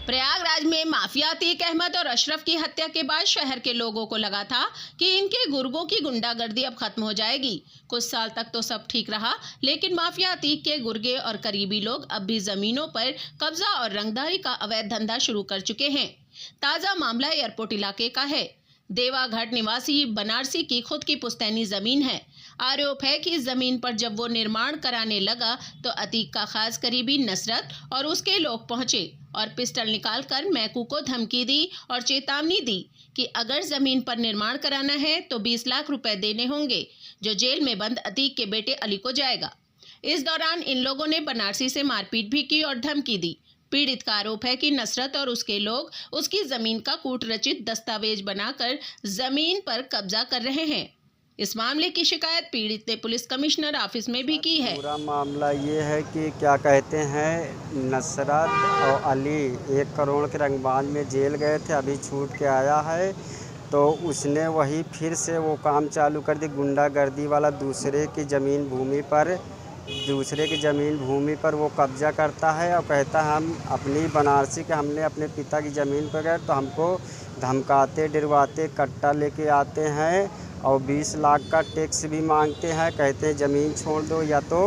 प्रयागराज में माफिया अतीक अहमद और अशरफ की हत्या के बाद शहर के लोगों को लगा था कि इनके गुर्गों की गुंडागर्दी अब खत्म हो जाएगी। कुछ साल तक तो सब ठीक रहा, लेकिन माफिया अतीक के गुर्गे और करीबी लोग अब भी जमीनों पर कब्जा और रंगदारी का अवैध धंधा शुरू कर चुके हैं। ताजा मामला एयरपोर्ट इलाके का है। देवाघाट निवासी बनारसी की खुद की पुश्तैनी जमीन है। आरोप है कि इस जमीन पर जब वो निर्माण कराने लगा तो अतीक का खास करीबी नसरत और उसके लोग पहुंचे और पिस्टल निकालकर मैकू को धमकी दी और चेतावनी दी कि अगर जमीन पर निर्माण कराना है तो 20 लाख रुपए देने होंगे, जो जेल में बंद अतीक के बेटे अली को जाएगा। इस दौरान इन लोगों ने बनारसी से मारपीट भी की और धमकी दी। पीड़ित का आरोप है कि नसरत और उसके लोग उसकी जमीन का कूटरचित दस्तावेज बनाकर जमीन पर कब्जा कर रहे हैं। इस मामले की शिकायत पीड़ित ने पुलिस कमिश्नर ऑफिस में भी की है। पूरा मामला ये है कि क्या कहते हैं, नसरत और अली 1 करोड़ के रंगबाज में जेल गए थे, अभी छूट के आया है। तो उसने वही फिर से वो काम चालू कर दी, गुंडागर्दी वाला। दूसरे की ज़मीन भूमि पर वो कब्जा करता है और कहता है हम अपनी बनारसी के हमने अपने पिता की ज़मीन पर गए तो हमको धमकाते डरवाते कट्टा लेके आते हैं और 20 लाख का टैक्स भी मांगते हैं। कहते हैं ज़मीन छोड़ दो या तो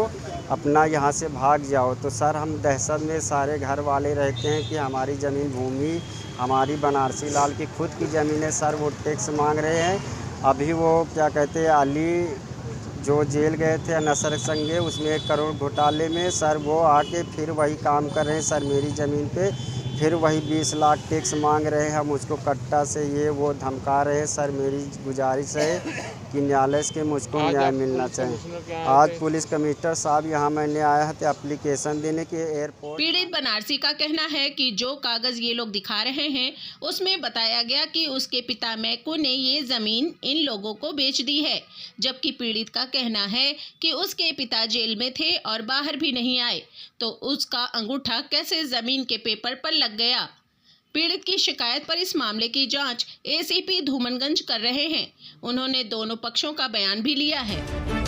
अपना यहाँ से भाग जाओ। तो सर हम दहशत में सारे घर वाले रहते हैं कि हमारी ज़मीन भूमि हमारी बनारसी लाल की खुद की ज़मीन है सर, वो टैक्स मांग रहे हैं। अभी वो क्या कहते हैं, अली जो जेल गए थे नसर संगे उसमें 1 करोड़ घोटाले में सर, वो आके फिर वही काम कर रहे हैं सर मेरी ज़मीन पे, फिर वही 20 लाख टैक्स मांग रहे हैं। हम उसको कट्टा से ये वो धमका रहे हैं। सर मेरी गुजारिश है कि न्यायालय के मुझको न्याय मिलना चाहिए। आज पुलिस कमिश्नर साहब यहाँ मैंने आया है तो एप्लीकेशन देने के एयरपोर्ट। पीड़ित बनारसी का कहना है कि जो कागज ये लोग दिखा रहे हैं उसमें बताया गया कि उसके पिता मैकू ने ये जमीन इन लोगों को बेच दी है, जबकि पीड़ित का कहना है कि उसके पिता जेल में थे और बाहर भी नहीं आए, तो उसका अंगूठा कैसे जमीन के पेपर पर लग गया। पीड़ित की शिकायत पर इस मामले की जांच एसीपी धूमनगंज कर रहे हैं। उन्होंने दोनों पक्षों का बयान भी लिया है।